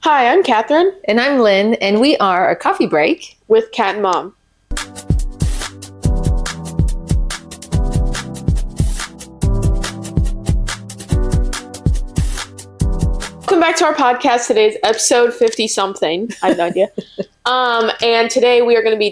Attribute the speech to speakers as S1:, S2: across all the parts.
S1: Hi, I'm Catherine
S2: And I'm Lynn, and we are a coffee break.
S1: with Cat and Mom. Welcome back to our podcast. Today's episode 50 something. I have no idea. And today we are going to be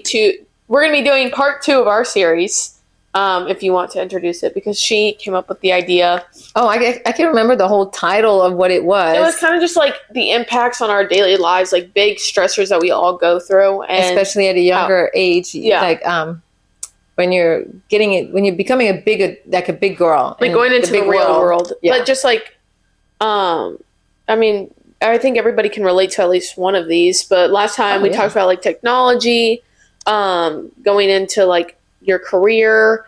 S1: doing part 2 of our series. If you want to introduce it, because she came up with the idea.
S2: Oh, I can't remember the whole title of what it was.
S1: It was kind of just like the impacts on our daily lives, like big stressors that we all go through, and
S2: especially at a younger age.
S1: Yeah.
S2: Like when you're becoming a big girl,
S1: like going into the real world.
S2: Yeah.
S1: But just like, I mean, I think everybody can relate to at least one of these. But last time we talked about like technology, going into like your career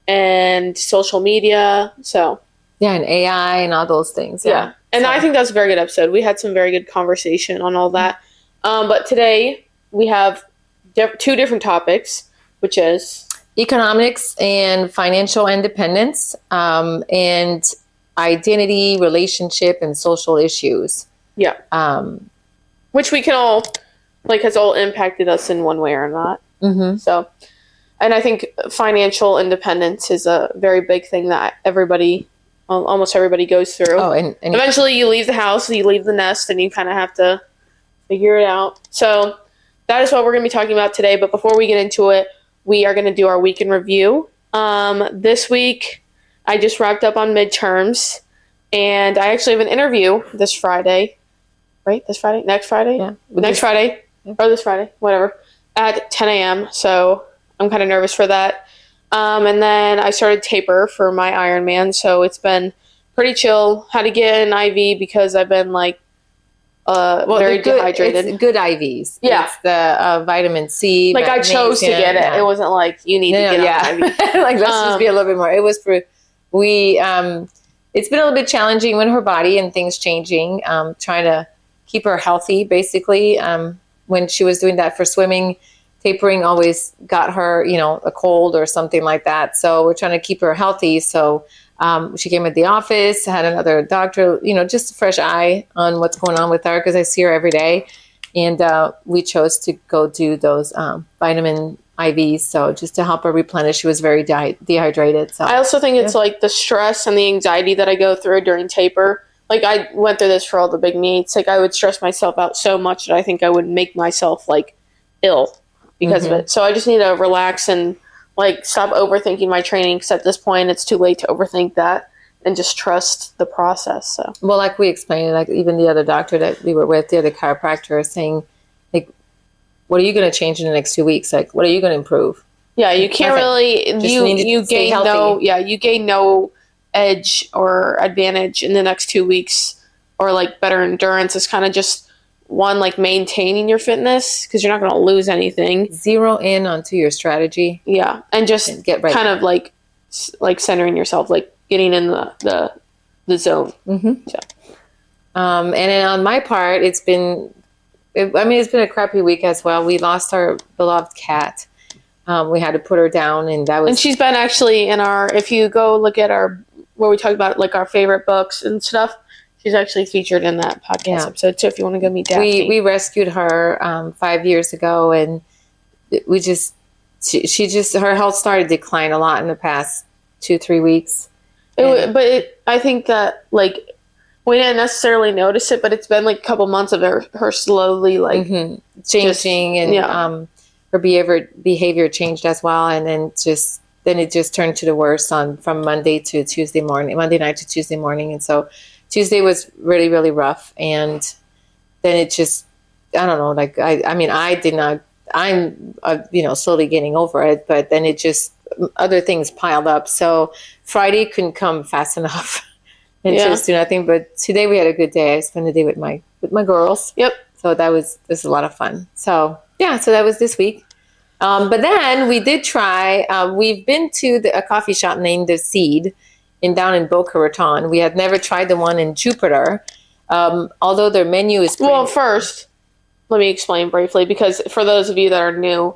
S1: and social media. So
S2: and AI and all those things.
S1: Yeah. And I think that's a very good episode. We had some very good conversation on all that. But today we have 2 different topics, which is
S2: economics and financial independence, and identity, relationship, and social issues.
S1: Yeah. Which we can all, like, has all impacted us in one way or not.
S2: Mm-hmm.
S1: So, and I think financial independence is a very big thing that almost everybody goes through.
S2: Oh, and
S1: eventually you leave the house, you leave the nest, and you kind of have to figure it out. So that is what we're going to be talking about today. But before we get into it, we are going to do our week in review. This week, I just wrapped up on midterms, and I actually have an interview this Friday. Right? This Friday? Next Friday?
S2: Yeah.
S1: Next Friday? Yeah. Or this Friday? Whatever. At 10 a.m. So I'm kind of nervous for that. And then I started taper for my Ironman, so it's been pretty chill. Had to get an IV because I've been like very dehydrated.
S2: It's good IVs.
S1: Yeah.
S2: It's the vitamin C.
S1: Like I chose to get it. Yeah. It wasn't like you need to get an IV.
S2: Like let's just be a little bit more. It was for it's been a little bit challenging with her body and things changing. Trying to keep her healthy, basically. When she was doing that for swimming, tapering always got her, a cold or something like that. So we're trying to keep her healthy. So she came at the office, had another doctor, just a fresh eye on what's going on with her because I see her every day. And we chose to go do those vitamin IVs. So just to help her replenish, she was very dehydrated. So
S1: I also think it's like the stress and the anxiety that I go through during taper. Like I went through this for all the big meets. Like I would stress myself out so much that I think I would make myself like ill because of it. So I just need to relax and like stop overthinking my training, because at this point it's too late to overthink that and just trust the process. So
S2: well, like we explained, like even the other doctor that we were with, the other chiropractor, saying like, what are you going to change in the next 2 weeks? Like, what are you going to improve?
S1: Yeah, you can't really you gain no edge or advantage in the next 2 weeks or like better endurance. It's kind of just one, like maintaining your fitness, because you're not going to lose anything.
S2: Zero in onto your strategy.
S1: Yeah, and just
S2: get right.
S1: Kind of like centering yourself, like getting in the zone.
S2: Mm-hmm. So. And then on my part, it's been a crappy week as well. We lost our beloved cat. We had to put her down, and
S1: she's been actually in if you go look at where we talk about like our favorite books and stuff, she's actually featured in that podcast episode. So if you want to go meet Daphne.
S2: We rescued her 5 years ago, and her health started to decline a lot in the past 2-3 weeks.
S1: I think that like we didn't necessarily notice it, but it's been like a couple months of her slowly like
S2: changing, and her behavior changed as well, and then it just turned to the worst from Monday night to Tuesday morning, and so Tuesday was really, really rough, and then it just, I don't know, like I'm slowly getting over it, but then it just, other things piled up. So Friday couldn't come fast enough and just do nothing. But today we had a good day. I spent the day with my girls.
S1: Yep.
S2: So this was a lot of fun. So so that was this week. But then we did try, we've been to a coffee shop named The Seed down in Boca Raton. We had never tried the one in Jupiter, although their menu is pretty...
S1: Well, first, let me explain briefly, because for those of you that are new,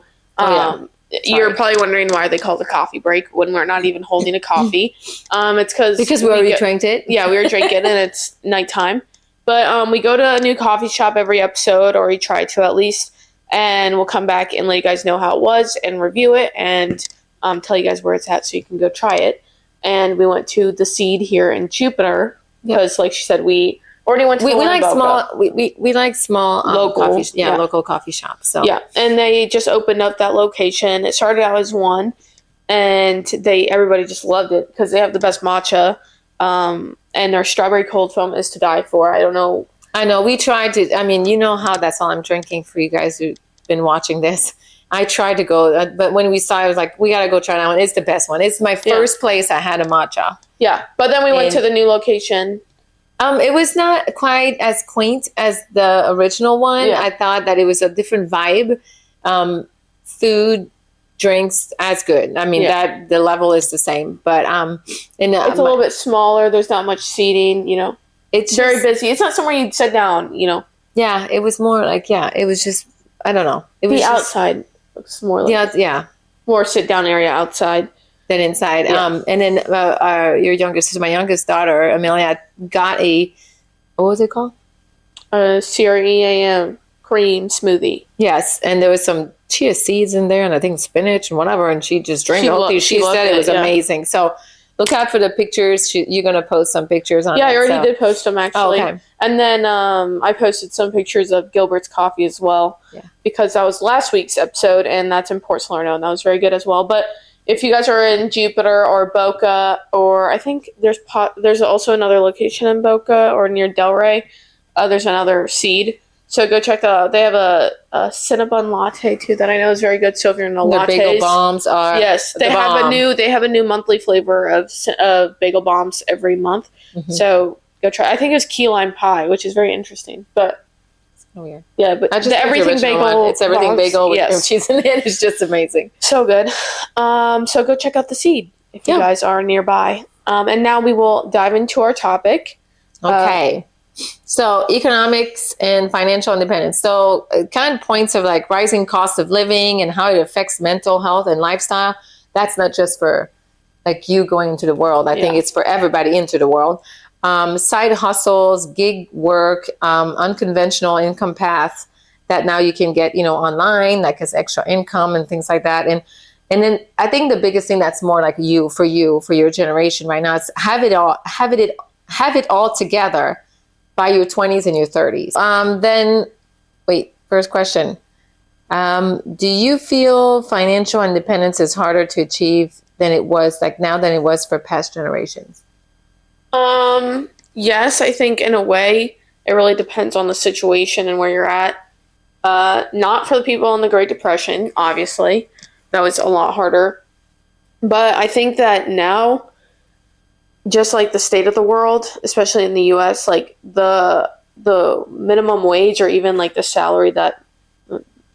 S1: you're probably wondering why they call it a coffee break when we're not even holding a coffee. It's because
S2: we already drank it.
S1: Yeah, we were drinking and it's nighttime. But we go to a new coffee shop every episode, or we try to at least, and we'll come back and let you guys know how it was and review it and tell you guys where it's at so you can go try it. And we went to the Seed here in Jupiter because, like she said, we already went to
S2: we
S1: the one in
S2: like
S1: Boca.
S2: small we like small
S1: Local,
S2: local coffee shops. So
S1: Yeah, and they just opened up that location. It started out as one, and everybody just loved it because they have the best matcha, and their strawberry cold foam is to die for. I don't know.
S2: I know we tried to. I mean, you know how that's all I'm drinking for you guys who've been watching this. I tried to go, but when we saw it, I was like, we got to go try that one. It's the best one. It's my first place I had a matcha.
S1: Yeah, but then we went to the new location.
S2: It was not quite as quaint as the original one.
S1: Yeah.
S2: I thought that it was a different vibe. Food, drinks, as good. I mean, that the level is the same, but it's
S1: a little bit smaller. There's not much seating. It's very busy. It's not somewhere you'd sit down.
S2: Yeah, it was more like it was just I don't know. It was
S1: the
S2: just,
S1: outside looks more like more sit down area outside
S2: than inside.
S1: Yeah.
S2: And then your youngest sister, my youngest daughter, Amelia, got what was it called?
S1: CREAM cream smoothie.
S2: Yes, and there was some chia seeds in there, and I think spinach and whatever, and she just drank it. She said it was amazing. So look out for the pictures. You're going to post some pictures on it.
S1: Yeah, I already did post them, actually.
S2: Oh, okay.
S1: And then I posted some pictures of Gilbert's coffee as well, because that was last week's episode, and that's in Port Salerno, and that was very good as well. But if you guys are in Jupiter or Boca, or I think there's also another location in Boca or near Delray, there's another Seed. So go check that out. They have a Cinnabon latte too that I know is very good. So if you're in the lattes,
S2: bagel bombs are
S1: they have a new monthly flavor of bagel bombs every month. Mm-hmm. So go try. I think it was key lime pie, which is very interesting. But
S2: weird.
S1: Yeah, but the everything bagel.
S2: One. It's everything bombs, bagel with cream cheese in it. It's just amazing.
S1: So good. So go check out the Seed if you guys are nearby. And now we will dive into our topic.
S2: Okay. So economics and financial independence. So kind of points of like rising cost of living and how it affects mental health and lifestyle. That's not just for like you going into the world. I think it's for everybody into the world. Side hustles, gig work, unconventional income paths that now you can get, online, like as extra income and things like that. And then I think the biggest thing that's more like for your generation right now is have it all together by your 20s and your 30s. First question. Do you feel financial independence is harder to achieve than it was for past generations?
S1: Yes, I think in a way it really depends on the situation and where you're at. Not for the people in the Great Depression, obviously. That was a lot harder. But I think that now, just like the state of the world, especially in the US, like the minimum wage or even like the salary that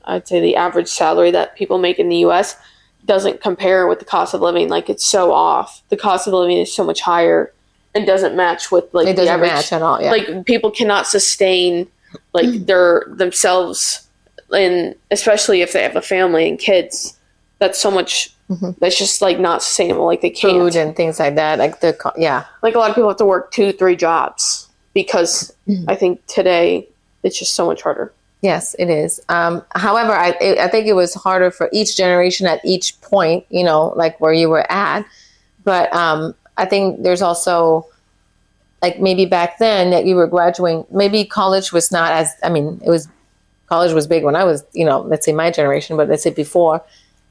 S1: I'd say the average salary that people make in the US doesn't compare with the cost of living. Like it's so off. The cost of living is so much higher and doesn't match with like the average. Match at all. Yeah. Like people cannot sustain like themselves, and especially if they have a family and kids. That's so much. That's just like not sustainable. Like they can't.
S2: Food and things like that. Like
S1: like a lot of people have to work 2-3 jobs because I think today it's just so much harder.
S2: Yes, it is. However, I think it was harder for each generation at each point, like where you were at. But I think there's also like maybe back then that you were graduating, maybe college was not as, college was big when I was, let's say my generation, but let's say before.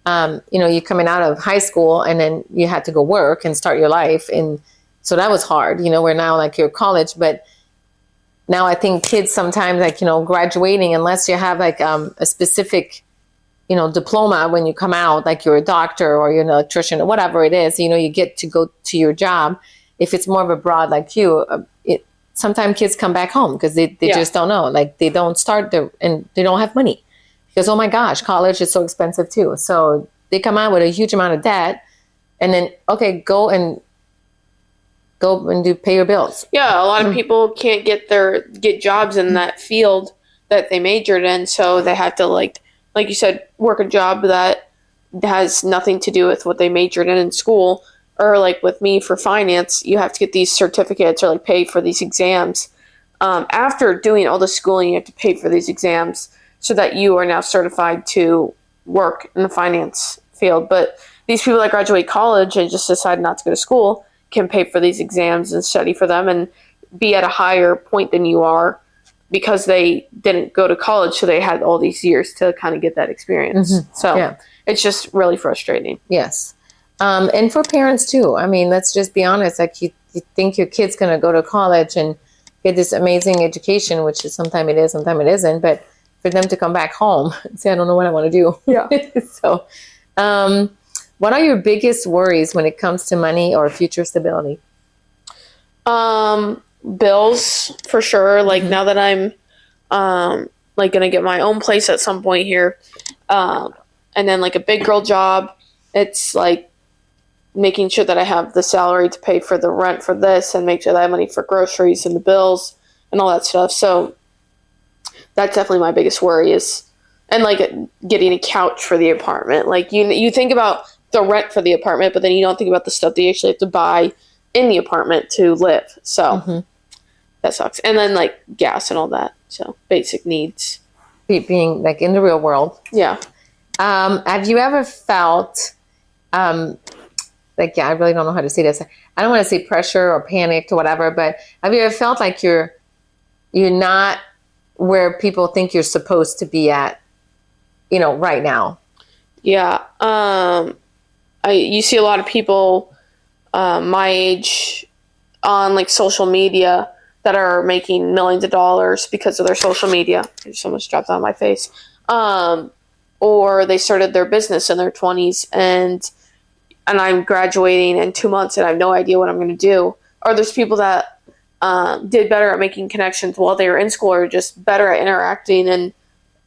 S2: You're coming out of high school and then you had to go work and start your life. And so that was hard, where now like you're college, but now I think kids sometimes like, graduating, unless you have like a specific, diploma when you come out, like you're a doctor or you're an electrician or whatever it is, you get to go to your job. If it's more of a broad like you, sometimes kids come back home because they just don't know, like they don't start and they don't have money. Because, oh my gosh, college is so expensive too. So they come out with a huge amount of debt and then, okay, go and pay your bills.
S1: Yeah, a lot of people can't get jobs in that field that they majored in. So they have to like you said, work a job that has nothing to do with what they majored in school. Or like with me for finance, you have to get these certificates or like pay for these exams after doing all the schooling, you have to pay for these exams so that you are now certified to work in the finance field. But these people that graduate college and just decide not to go to school can pay for these exams and study for them and be at a higher point than you are because they didn't go to college, so they had all these years to kind of get that experience. So it's just really frustrating.
S2: Yes. And for parents too. I mean, let's just be honest. Like you think your kid's going to go to college and get this amazing education, which is sometimes it is, sometimes it isn't. But for them to come back home and say, I don't know what I want to do.
S1: Yeah.
S2: So what are your biggest worries when it comes to money or future stability?
S1: Bills, for sure. Like now that I'm like going to get my own place at some point here, and then like a big girl job, it's like making sure that I have the salary to pay for the rent for this and make sure that I have money for groceries and the bills and all that stuff. So that's definitely my biggest worry is, and like getting a couch for the apartment. Like you think about the rent for the apartment, but then you don't think about the stuff that you actually have to buy in the apartment to live. So that sucks. And then like gas and all that. So basic needs.
S2: Being like in the real world.
S1: Yeah.
S2: Have you ever felt like, I really don't know how to say this. I don't want to say pressure or panicked or whatever, but have you ever felt like you're not where people think you're supposed to be at, right now?
S1: Yeah. You see a lot of people my age on like social media that are making millions of dollars because of their social media. There's so much dropped on my face. Or they started their business in their 20s and I'm graduating in 2 months and I have no idea what I'm going to do. Or there's people that did better at making connections while they were in school or just better at interacting and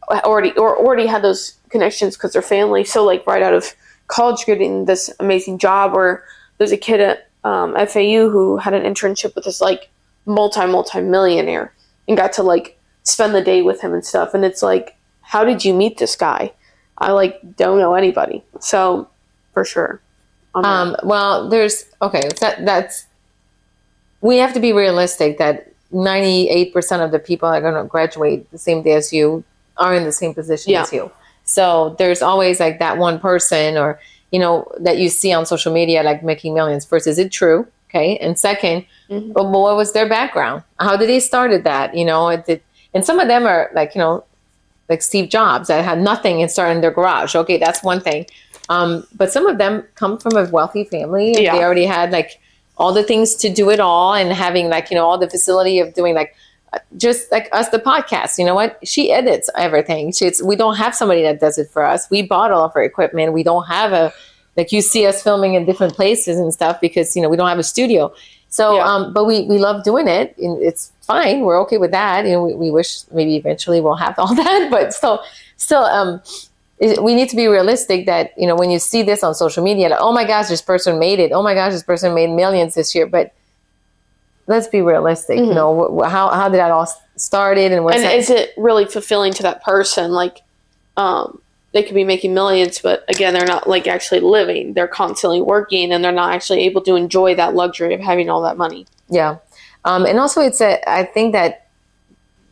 S1: already had those connections because they're family. So like right out of college getting this amazing job, or there's a kid at FAU who had an internship with this like multi-millionaire and got to like spend the day with him and stuff. And it's like, how did you meet this guy? I like don't know anybody. So for sure.
S2: Well, that's we have to be realistic that 98% of the people that are going to graduate the same day as you are in the same position as you. So there's always like that one person or, that you see on social media, like making millions. First, is it true? Okay. And second, what was their background? How did they started that? And some of them are like, like Steve Jobs that had nothing and started in their garage. Okay. That's one thing. But some of them come from a wealthy family and they already had like all the things to do it all and having like, all the facility of doing like, just like us, the podcast, you know what? She edits everything. We don't have somebody that does it for us. We bought all of our equipment. We don't have like you see us filming in different places and stuff because, we don't have a studio. So, but we love doing it and it's fine. We're okay with that. We wish maybe eventually we'll have all that, but still, we need to be realistic that, when you see this on social media, like, oh my gosh, this person made it. Oh my gosh, this person made millions this year. But let's be realistic. How did that all started? And
S1: is it really fulfilling to that person? Like, they could be making millions, but again, they're not like actually living. They're constantly working and they're not actually able to enjoy that luxury of having all that money. Yeah.
S2: And also I think that,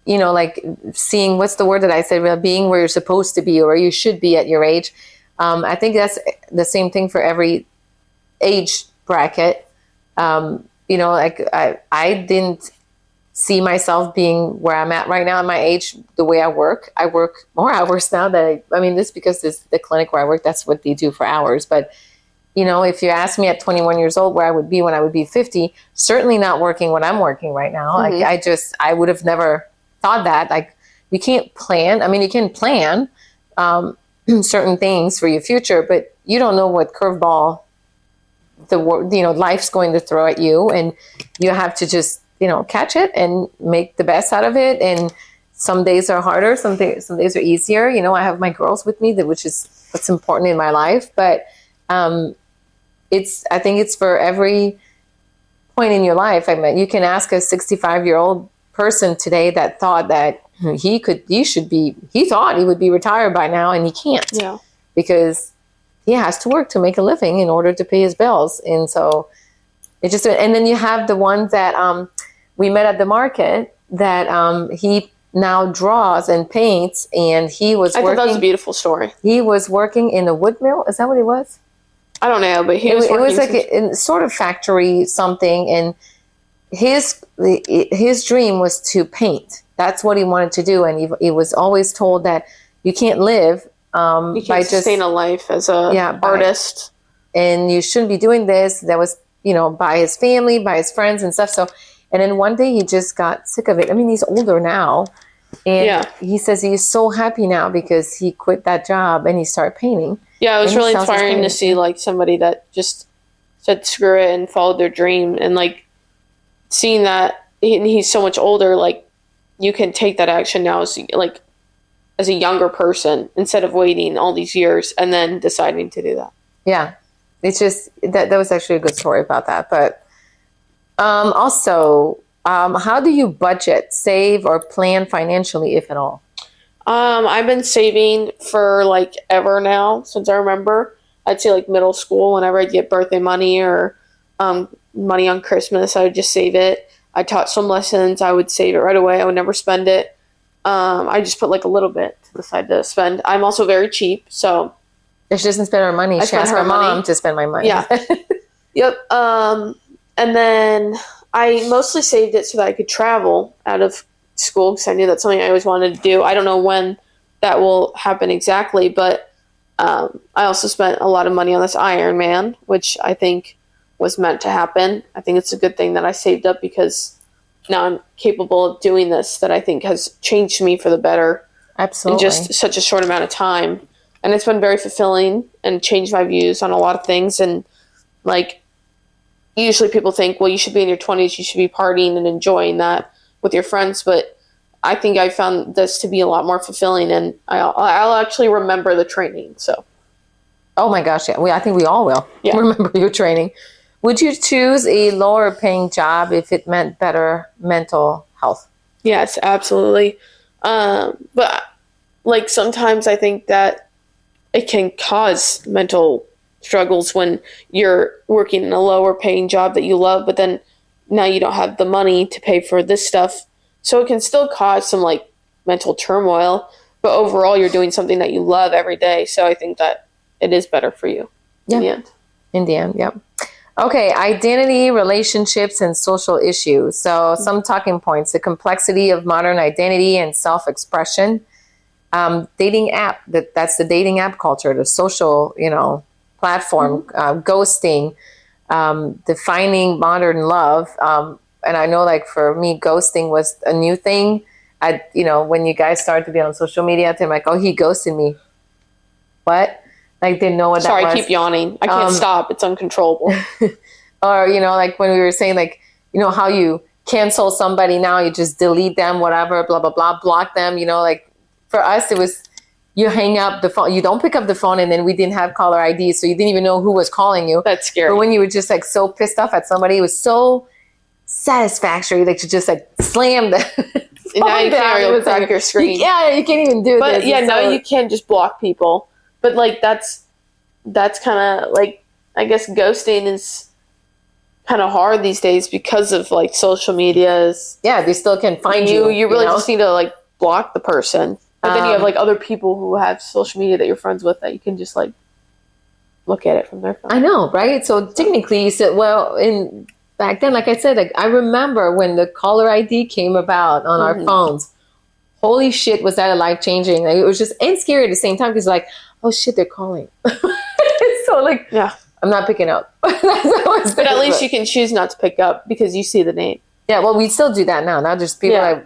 S2: like seeing, what's the word that I said, being where you're supposed to be or where you should be at your age. I think that's the same thing for every age bracket. Like I didn't see myself being where I'm at right now at my age, the way I work. I work more hours now this because the clinic where I work, that's what they do for hours. But, if you ask me at 21 years old where I would be when I would be 50, certainly not working what I'm working right now. Like I would have never thought that. Like you can't plan. I mean, you can plan certain things for your future, but you don't know what curveball life's going to throw at you, and you have to just catch it and make the best out of it. And some days are harder, some days are easier. I have my girls with me, which is what's important in my life. But I think it's for every point in your life. I mean, you can ask a 65-year-old person today that thought that he thought he would be retired by now, and he can't.
S1: Yeah,
S2: because he has to work to make a living in order to pay his bills. And so and then you have the ones that we met at the market, that he now draws and paints, and he was
S1: I thought that was a
S2: working.
S1: beautiful story.
S2: He was working in a wood mill. Is that what he was?
S1: I don't know, but
S2: It was like a sort of factory something, and his dream was to paint. That's what he wanted to do, and he was always told that you can't live
S1: you can't sustain a life as a artist,
S2: and you shouldn't be doing this. That was, by his family, by his friends and stuff. So, and then one day he just got sick of it. I mean, he's older now, and he says he's so happy now because he quit that job and he started painting.
S1: Yeah, it was really inspiring to see like somebody that just said screw it and followed their dream, and like seeing that he's so much older, like you can take that action now as a younger person instead of waiting all these years and then deciding to do that.
S2: Yeah, it's just that was actually a good story about that. But also, how do you budget, save, or plan financially, if at all?
S1: I've been saving for like ever now since I remember. I'd say like middle school, whenever I'd get birthday money or money on Christmas, I would just save it. I taught some lessons. I would save it right away. I would never spend it. I just put like a little bit to the side to spend. I'm also very cheap, so
S2: if she doesn't spend her money, she asks her mom to spend my money.
S1: Yeah. Yep. And then I mostly saved it so that I could travel out of school because I knew that's something I always wanted to do. I don't know when that will happen exactly, but I also spent a lot of money on this Ironman, which I think was meant to happen. I think it's a good thing that I saved up because now I'm capable of doing this that I think has changed me for the better.
S2: Absolutely.
S1: In just such a short amount of time. And it's been very fulfilling and changed my views on a lot of things. And like, usually people think, well, you should be in your 20s, you should be partying and enjoying that with your friends. But I think I found this to be a lot more fulfilling, and I'll actually remember the training. So,
S2: oh my gosh, yeah, I think we all will remember your training. Would you choose a lower paying job if it meant better mental health?
S1: Yes, absolutely. But like sometimes I think that it can cause mental struggles when you're working in a lower paying job that you love, but then now you don't have the money to pay for this stuff. So it can still cause some like mental turmoil, but overall you're doing something that you love every day. So I think that it is better for you in the end.
S2: In the end, yep. Okay, identity, relationships, and social issues. So some talking points: the complexity of modern identity and self-expression. Dating app, that's the dating app culture, the social, platform, ghosting, defining modern love. And I know, like, for me, ghosting was a new thing. When you guys started to be on social media, they're like, oh, he ghosted me. What? Like, didn't know what that was.
S1: Sorry, I keep yawning. I can't stop. It's uncontrollable.
S2: Or, like when we were saying, like, how you cancel somebody now, you just delete them, whatever, blah, blah, blah, block them, like for us, it was you hang up the phone, you don't pick up the phone, and then we didn't have caller ID, so you didn't even know who was calling you.
S1: That's scary.
S2: But when you were just like so pissed off at somebody, it was so satisfactory that you just like slam the
S1: and now you can't really crack your screen.
S2: You can't even do
S1: but
S2: this.
S1: But yeah, now you can just block people. But like that's kind of like, I guess ghosting is kind of hard these days because of like social media.
S2: They still can find you.
S1: You really just need to like block the person. But then you have like other people who have social media that you're friends with that you can just like look at it from their phone.
S2: I know, right? So technically you said, back then, like I said, like I remember when the caller ID came about on our phones. Holy shit, was that a life-changing? Like, it was just, and scary at the same time, because like, oh shit, they're calling. So like, yeah, I'm not picking up.
S1: But at least you can choose not to pick up because you see the name.
S2: Yeah, well, we still do that now. Now just people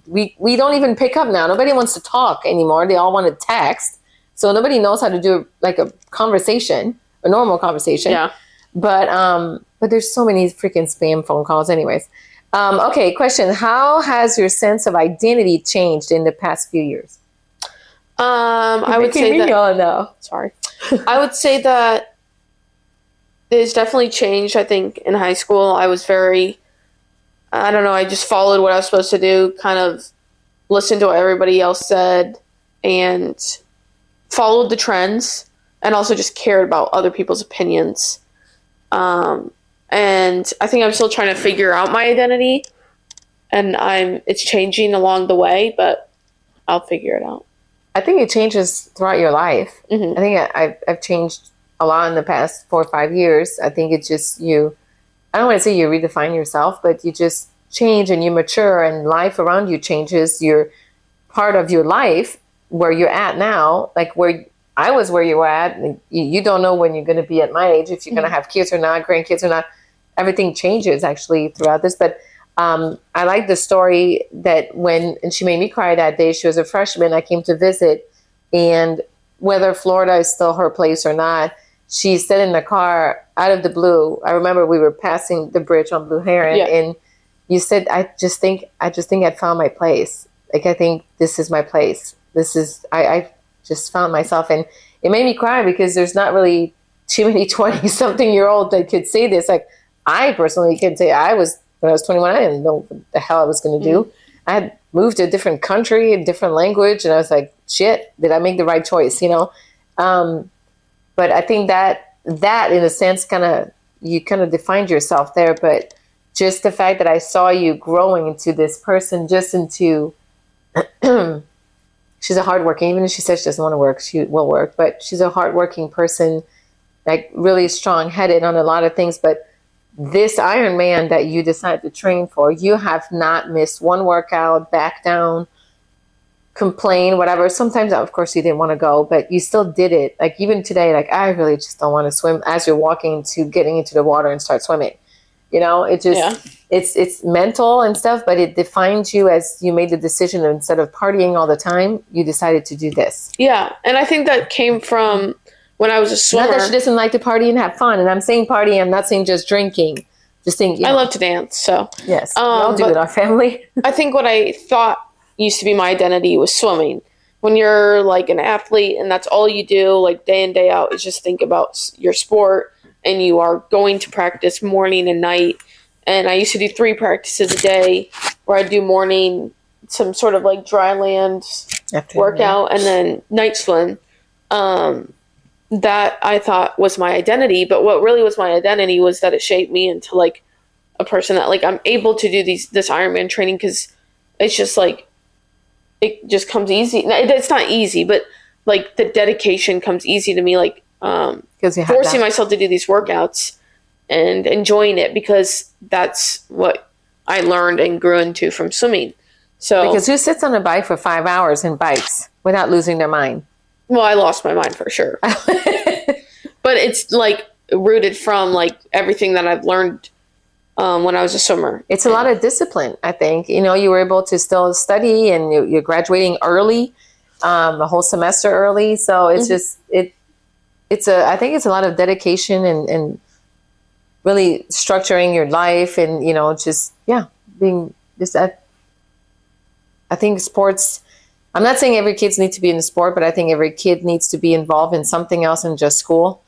S2: we don't even pick up now. Nobody wants to talk anymore. They all want to text. So nobody knows how to do like a conversation, a normal conversation.
S1: Yeah.
S2: But there's so many freaking spam phone calls anyways. Okay, question. How has your sense of identity changed in the past few years?
S1: I would say that. Sorry. I would say that it's definitely changed. I think in high school I was very, I don't know, I just followed what I was supposed to do, kind of listened to what everybody else said and followed the trends, and also just cared about other people's opinions. And I think I'm still trying to figure out my identity. and it's changing along the way, but I'll figure it out.
S2: I think it changes throughout your life.
S1: Mm-hmm.
S2: I think I've changed a lot in the past 4 or 5 years. I think it's just I don't want to say you redefine yourself, but you just change and you mature, and life around you changes. You're part of your life where you're at now, like where I was, where you were at. You don't know when you're going to be at my age, if you're going to have kids or not, grandkids or not. Everything changes actually throughout this. But I like the story that and she made me cry that day. She was a freshman. I came to visit, and whether Florida is still her place or not, she said in the car, out of the blue, I remember we were passing the bridge on Blue Heron, and you said, I just think I found my place. Like, I think this is my place. I just found myself. And it made me cry because there's not really too many 20-something-year-old that could say this. Like, I personally can say when I was 21, I didn't know what the hell I was going to do. I had moved to a different country, a different language, and I was like, shit, did I make the right choice, But I think that in a sense, you kind of defined yourself there. But just the fact that I saw you growing into this person, just into, she's a hardworking, even if she says she doesn't want to work, she will work, but she's a hardworking person, like really strong-headed on a lot of things. But this Ironman that you decided to train for, you have not missed one workout, back down, complain, whatever. Sometimes, of course, you didn't want to go, but you still did it. Like, even today, like, I really just don't want to swim, as you're getting into the water and start swimming. It just, it's mental and stuff, but it defines you as you made the decision, instead of partying all the time, you decided to do this.
S1: Yeah. And I think that came from when I was a swimmer.
S2: Not that she doesn't like to party and have fun. And I'm saying party, I'm not saying just drinking. Just saying,
S1: I love to dance, so.
S2: Yes, we all do it, our family.
S1: I think what I thought used to be my identity was swimming. When you're like an athlete and that's all you do, like day in, day out, is just think about your sport, and you are going to practice morning and night. And I used to do 3 practices a day, where I'd do morning, some sort of like dry land workout, and then night swim. That I thought was my identity. But what really was my identity was that it shaped me into like a person that, like, I'm able to do this Ironman training, because it's just like, it just comes easy. It's not easy, but like the dedication comes easy to me. Like, forcing myself to do these workouts and enjoying it, because that's what I learned and grew into from swimming. So,
S2: because who sits on a bike for 5 hours and bikes without losing their mind?
S1: Well, I lost my mind for sure. But it's like rooted from like everything that I've learned when I was a swimmer.
S2: It's a lot of discipline, I think. You were able to still study, and you're graduating early, a whole semester early. So it's just, I think it's a lot of dedication and really structuring your life, and, being just, I think sports, I'm not saying every kid needs to be in the sport, but I think every kid needs to be involved in something else than just school.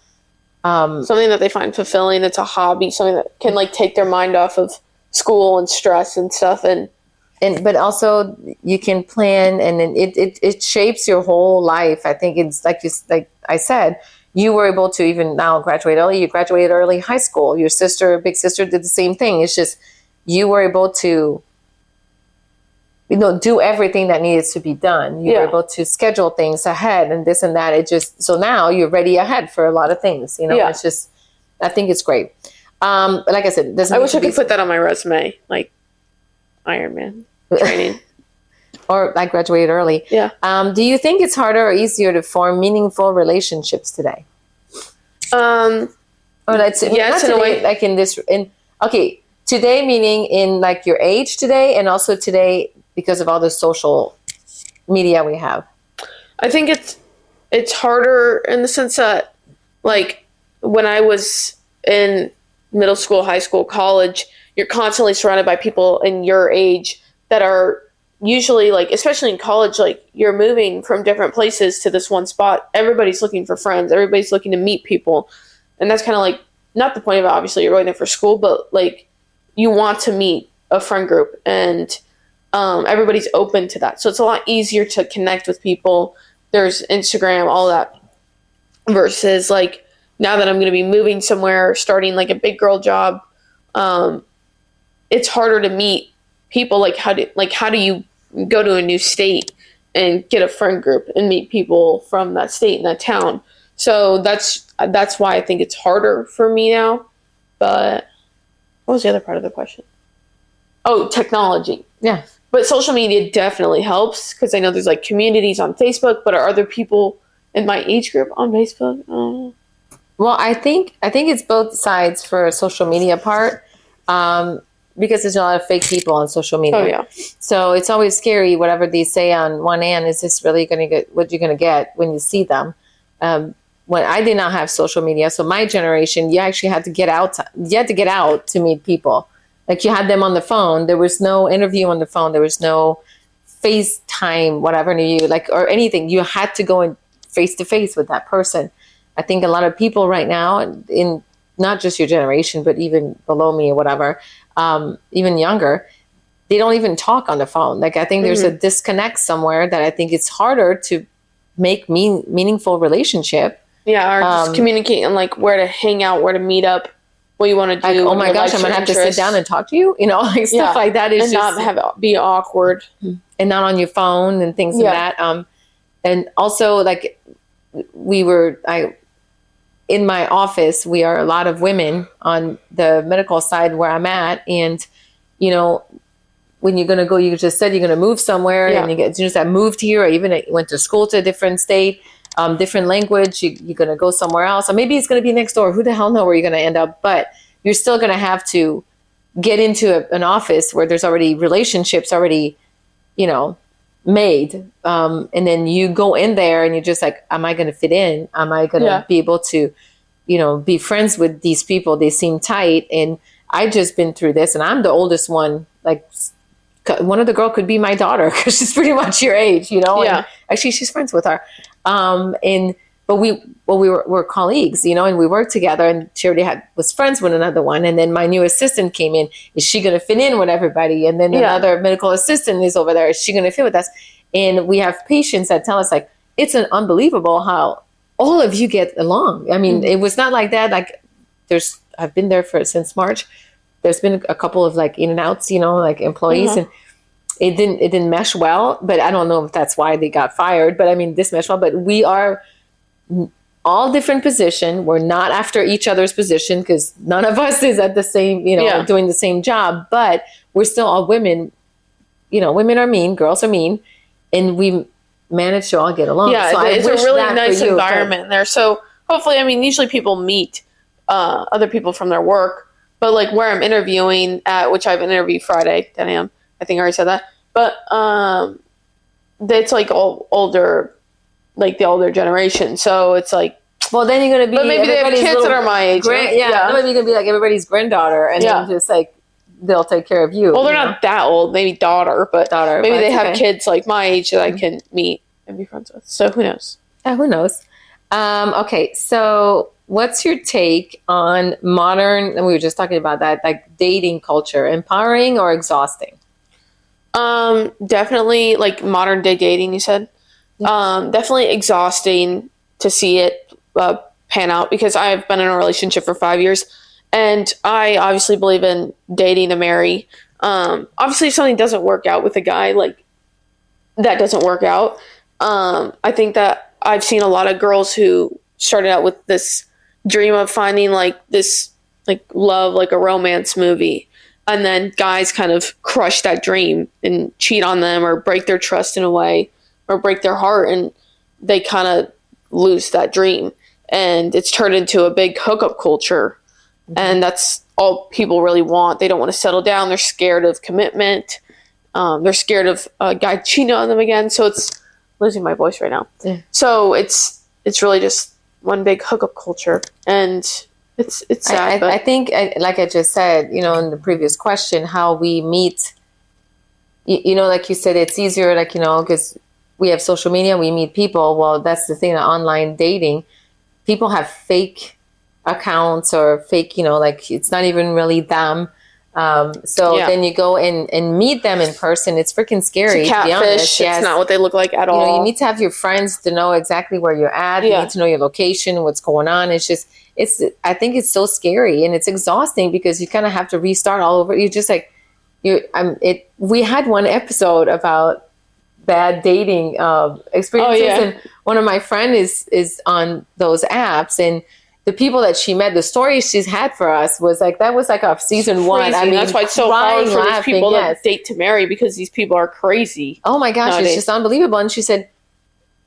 S1: Something that they find fulfilling. It's a hobby, something that can like take their mind off of school and stress and stuff.
S2: But also you can plan, and then it shapes your whole life. I think it's like I said, you were able to even now graduate early. You graduated early high school. Your big sister did the same thing. It's just, you were able to, do everything that needed to be done. You were able to schedule things ahead and this and that. So now you're ready ahead for a lot of things. It's just, I think it's great. Like I said,
S1: I wish I could put that on my resume, like Ironman training.
S2: Or I graduated early.
S1: Yeah.
S2: Do you think it's harder or easier to form meaningful relationships today?
S1: Or
S2: let's say,
S1: yes, in a way.
S2: Like okay, today meaning in like your age today, and also today because of all the social media we have.
S1: I think it's harder in the sense that, like, when I was in middle school, high school, college, you're constantly surrounded by people in your age that are usually, like, especially in college, like, you're moving from different places to this one spot. Everybody's looking for friends. Everybody's looking to meet people. And that's kind of like, not the point of it, obviously, you're going there for school, but, like, you want to meet a friend group, and everybody's open to that. So it's a lot easier to connect with people. There's Instagram, all that, versus, like, now that I'm going to be moving somewhere, starting, like, a big girl job, it's harder to meet people. Like how do you go to a new state and get a friend group and meet people from that state and that town? So that's why I think it's harder for me now. But what was the other part of the question? Oh, technology.
S2: Yeah.
S1: But social media definitely helps because I know there's like communities on Facebook, but are other people in my age group on Facebook? I don't know.
S2: Well, I think it's both sides for social media part, because there's a lot of fake people on social media.
S1: Oh yeah.
S2: So it's always scary. Whatever they say on one end, is this really going to get what you're going to get when you see them? When I did not have social media, so my generation, you actually had to get out. You had to get out to meet people. Like you had them on the phone. There was no interview on the phone. There was no FaceTime, whatever you like, or anything. You had to go in face to face with that person. I think a lot of people right now, in not just your generation, but even below me or whatever, even younger, they don't even talk on the phone. Like I think there's a disconnect somewhere that I think it's harder to make meaningful relationship.
S1: Yeah, or just communicate and like where to hang out, where to meet up, what you want to do.
S2: Like, oh my gosh, I'm gonna have to sit down and talk to you. You know, like stuff like that is
S1: and
S2: just
S1: not have it be awkward
S2: and not on your phone and things like that. And also like in my office, we are a lot of women on the medical side where I'm at, and you know, when you're gonna go, you just said you're gonna move somewhere, and you just have moved here, or even went to school to a different state. Different language, you're going to go somewhere else. Or maybe it's going to be next door. Who the hell knows where you're going to end up? But you're still going to have to get into an office where there's already relationships already, you know, made. And then you go in there and you're just like, am I going to fit in? Am I going to be able to, you know, be friends with these people? They seem tight. And I just been through this, and I'm the oldest one. Like one of the girl could be my daughter because she's pretty much your age, you know?
S1: Yeah.
S2: And actually, she's friends with her. But we're colleagues, you know, and we worked together, and she already was friends with another one. And then my new assistant came in. Is she going to fit in with everybody? And then another medical assistant is over there. Is she going to fit with us? And we have patients that tell us like, it's unbelievable how all of you get along. I mean, it was not like that. Like I've been there since March. There's been a couple of like in and outs, you know, like employees, and it didn't mesh well, but I don't know if that's why they got fired. But I mean, this meshed well. But we are all different position. We're not after each other's position because none of us is at the same, you know, doing the same job. But we're still all women. You know, women are mean, girls are mean, and we manage to all get along.
S1: Yeah,
S2: so
S1: it's a really nice environment there. So hopefully, I mean, usually people meet other people from their work, but like where I'm interviewing at, which I have an interview Friday, 10 a.m. I think I already said that. But it's like all older, like the older generation. So it's like,
S2: well, then you're going to be.
S1: But maybe they have kids that are my age.
S2: Maybe you're going to be like everybody's granddaughter, and then just like they'll take care of you.
S1: Well, they're not that old. Maybe daughter, but maybe they have
S2: okay.
S1: kids like my age that I can meet and be friends with. So who knows?
S2: Who knows? Okay, so what's your take on modern? And we were just talking about that, like dating culture, empowering or exhausting?
S1: Definitely like modern day dating, you said. Definitely exhausting to see it pan out because I've been in a relationship for 5 years and I obviously believe in dating to marry. Obviously if something doesn't work out with a guy, like that doesn't work out. I think that I've seen a lot of girls who started out with this dream of finding like this like love, like a romance movie. And then guys kind of crush that dream and cheat on them or break their trust in a way or break their heart. And they kind of lose that dream. And it's turned into a big hookup culture. And that's all people really want. They don't want to settle down. They're scared of commitment. They're scared of a guy cheating on them again. So it's losing my voice right now. Yeah. So it's really just one big hookup culture. And it's sad.
S2: I think, like I just said, you know, in the previous question, how we meet, you know, like you said, it's easier, like, you know, because we have social media, we meet people. Well, that's the thing, online dating, people have fake accounts or fake, you know, like it's not even really them. Then you go and meet them in person. It's freaking scary.
S1: It's a catfish. To be honest. Yes. It's not what they look like at all.
S2: You know, you need to have your friends to know exactly where you're at. You need to know your location, what's going on. I think it's so scary and it's exhausting because you kind of have to restart all over. You're just like, We had one episode about bad dating experiences,
S1: Oh, yeah.
S2: and one of my friends is on those apps, and the people that she met, the stories she's had for us was like that was like a season one.
S1: Crazy.
S2: I mean,
S1: That's why it's so hard
S2: crying,
S1: for these
S2: laughing,
S1: people
S2: yes.
S1: to date to marry, because these people are crazy.
S2: Oh my gosh,
S1: nowadays.
S2: it's just unbelievable. And she said,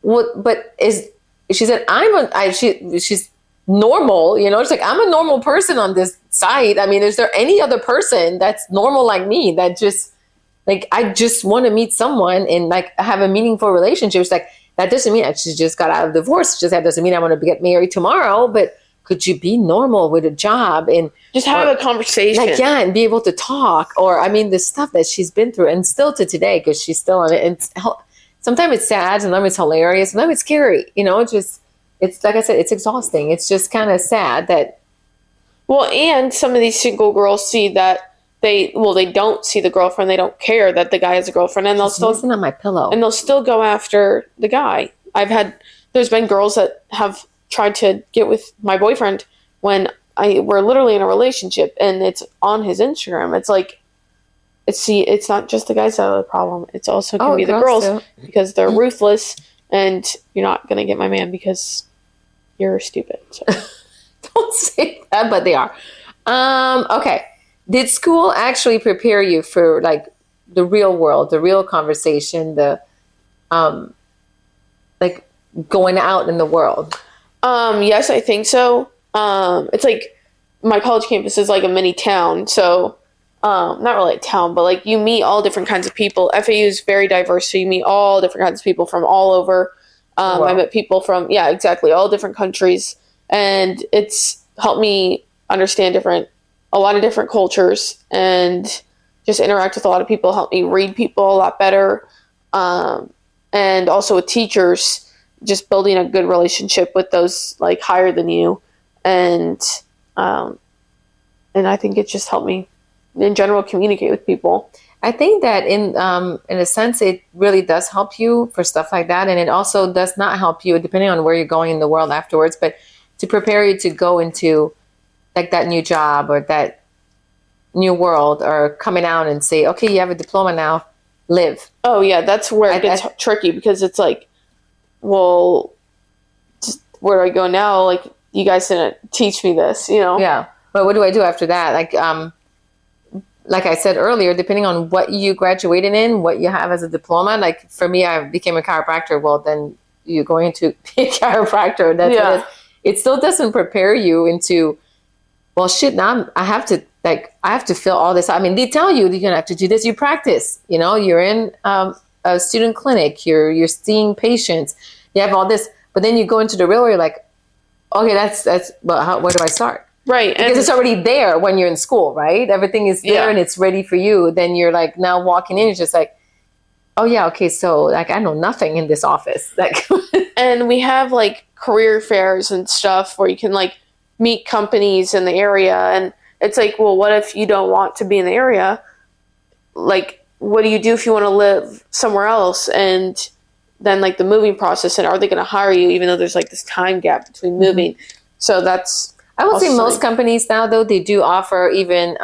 S2: "What? But she said she's normal, you know? It's like I'm a normal person on this site. I mean, is there any other person that's normal like me that just like I just want to meet someone and like have a meaningful relationship? It's like that doesn't mean she just got out of divorce. Just that doesn't mean I want to get married tomorrow. But could you be normal with a job and
S1: Just have a conversation.
S2: like, yeah, and be able to talk? Or I mean, the stuff that she's been through and still to today, because she's still on it. And sometimes it's sad, sometimes it's hilarious, sometimes it's scary. You know, it's like I said, it's exhausting. It's just kind of sad that.
S1: Well, and some of these single girls see that they don't see the girlfriend. They don't care that the guy has a girlfriend, and
S2: Listen on my pillow.
S1: they'll still go after the guy. There's been girls that have tried to get with my boyfriend when we're literally in a relationship, and it's on his Instagram. It's like, it's not just the guys that are the problem. It's also can be the girls
S2: too.
S1: because they're ruthless, and you're not gonna get my man because you're stupid. So.
S2: Don't say that, but they are. Okay. Did school actually prepare you for like the real world, the real conversation, the like going out in the world?
S1: Yes, I think so. It's like my college campus is like a mini town, so not really a town, but like you meet all different kinds of people. FAU is very diverse, so you meet all different kinds of people from all over.
S2: Wow.
S1: I met people from exactly all different countries, and it's helped me understand a lot of different cultures and just interact with a lot of people. Helped me read people a lot better, and also with teachers. Just building a good relationship with those like higher than you, and I think it just helped me in general communicate with people.
S2: I think that in a sense, it really does help you for stuff like that, and it also does not help you depending on where you're going in the world afterwards. But to prepare you to go into like that new job or that new world, or coming out and say, okay, you have a diploma now, live.
S1: Oh yeah, that's where it gets tricky, because it's like, well, where do I go now? Like, you guys didn't teach me this, you know?
S2: Yeah. But what do I do after that? Like I said earlier, depending on what you graduated in, what you have as a diploma, like for me, I became a chiropractor. Well, then you're going to be a chiropractor. That's what it is. It still doesn't prepare you into, well, shit, now I have to fill all this. I mean, they tell you you're going to have to do this. You practice, you know, you're in a student clinic, you're seeing patients, you have all this, but then you go into the real world, you're like, okay, where do I start?
S1: Right.
S2: Because it's already there when you're in school, right? Everything is there and it's ready for you. Then you're like, now walking in, it's just like, oh yeah, okay, so like I know nothing in this office. Like,
S1: and we have like career fairs and stuff where you can like meet companies in the area, and it's like, well, what if you don't want to be in the area? Like, what do you do if you want to live somewhere else? And then like the moving process, and are they going to hire you even though there's like this time gap between moving? Mm-hmm. So that's,
S2: I would say most companies now, though, they do offer even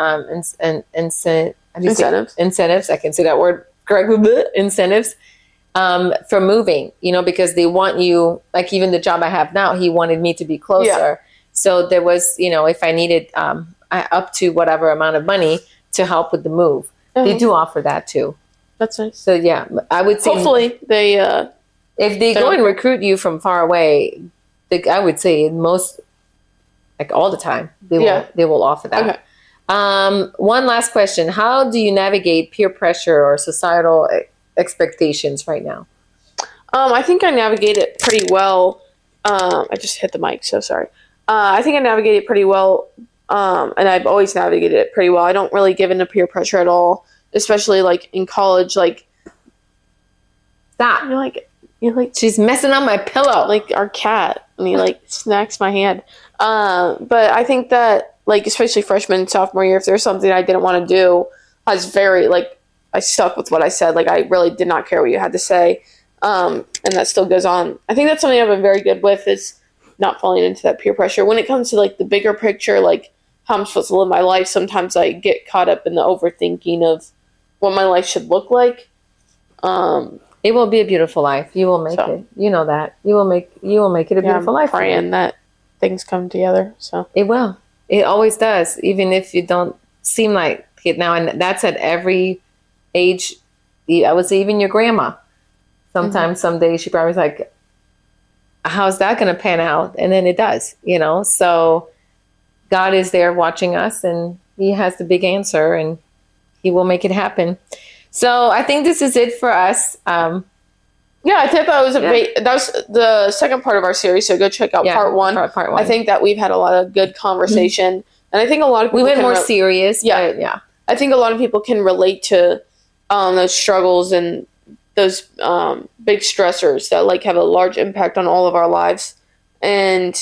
S2: incentives. I can say that word correctly. Incentives for moving, you know, because they want you, like even the job I have now, he wanted me to be closer. Yeah. So there was, you know, if I needed up to whatever amount of money to help with the move, they do offer that too.
S1: That's nice.
S2: So yeah, I would say
S1: hopefully they,
S2: if they go and recruit you from far away, I would say most, like all the time, they will offer that. Okay. One last question. How do you navigate peer pressure or societal expectations right now?
S1: I think I navigate it pretty well. I just hit the mic, so sorry. I think I navigate it pretty well, and I've always navigated it pretty well. I don't really give in to peer pressure at all, especially like in college. Like,
S2: stop.
S1: You're like
S2: she's messing on my pillow,
S1: like our cat, and he like snacks my hand. But I think that like especially freshman and sophomore year, if there's something I didn't want to do, I was very like I stuck with what I said. Like I really did not care what you had to say, and that still goes on. I think that's something I've been very good with, is not falling into that peer pressure. When it comes to like the bigger picture, like how I'm supposed to live my life, sometimes I get caught up in the overthinking of what my life should look like.
S2: It will be a beautiful life. You will make it. You know that. You will make it a beautiful life.
S1: Praying that things come together. So
S2: it will. It always does, even if you don't seem like it now. And that's at every age. I would say even your grandma. Sometimes, some days she probably was like, how's that going to pan out? And then it does, So God is there watching us, and he has the big answer, and he will make it happen. So I think this is it for us.
S1: I think that was that was the second part of our series. So go check out part one.
S2: Part one.
S1: I think that we've had a lot of good conversation, and I think a lot of people
S2: we went more serious.
S1: Yeah, I think a lot of people can relate to those struggles and those big stressors that like have a large impact on all of our lives. And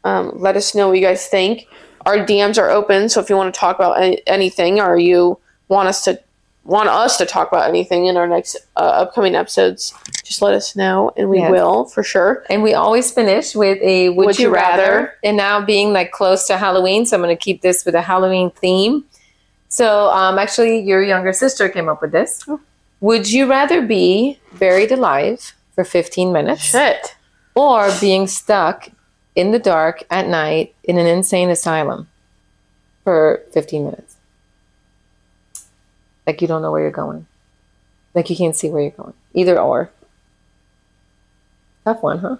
S1: let us know what you guys think. Our DMs are open, so if you want to talk about anything, or you want us to talk about anything in our next upcoming episodes, just let us know, and we will for sure.
S2: And we always finish with a would you rather. And now being like close to Halloween, so I'm going to keep this with a Halloween theme. So actually, your younger sister came up with this. Oh. Would you rather be buried alive for 15 minutes or being stuck in the dark at night in an insane asylum for 15 minutes? Like you don't know where you're going. Like you can't see where you're going. Either or. Tough one, huh?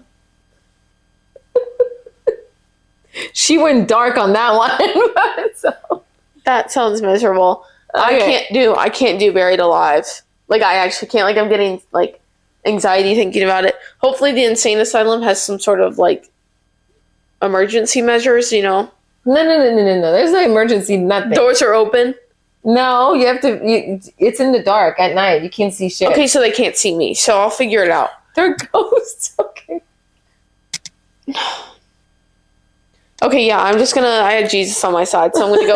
S2: She went dark on that one. So.
S1: That sounds miserable. Okay. I can't do buried alive. Like, I actually can't. Like, I'm getting, like, anxiety thinking about it. Hopefully the insane asylum has some sort of, like, emergency measures, No.
S2: There's no emergency, nothing.
S1: Doors are open?
S2: No, you have to... it's in the dark at night. You can't see shit.
S1: Okay, so they can't see me. So I'll figure it out.
S2: They're ghosts. Okay.
S1: Okay, yeah, I have Jesus on my side, so I'm going to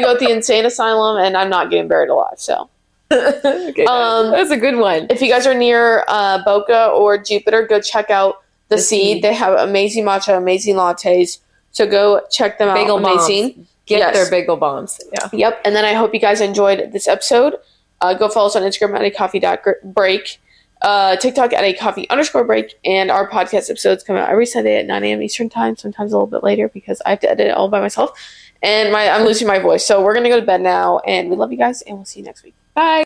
S1: go with the insane asylum, and I'm not getting buried alive, so...
S2: Okay, that's a good one.
S1: If you guys are near Boca or Jupiter, go check out The Seed. They have amazing matcha, amazing lattes. So go check them
S2: bagel
S1: out. Amazing.
S2: Bombs. Get their bagel bombs. Yeah.
S1: Yep. And then I hope you guys enjoyed this episode. Go follow us on Instagram at @coffee.break, TikTok at @coffee_break, and our podcast episodes come out every Sunday at 9 a.m. Eastern time, sometimes a little bit later because I have to edit it all by myself. And I'm losing my voice. So we're going to go to bed now, and we love you guys, and we'll see you next week. Bye.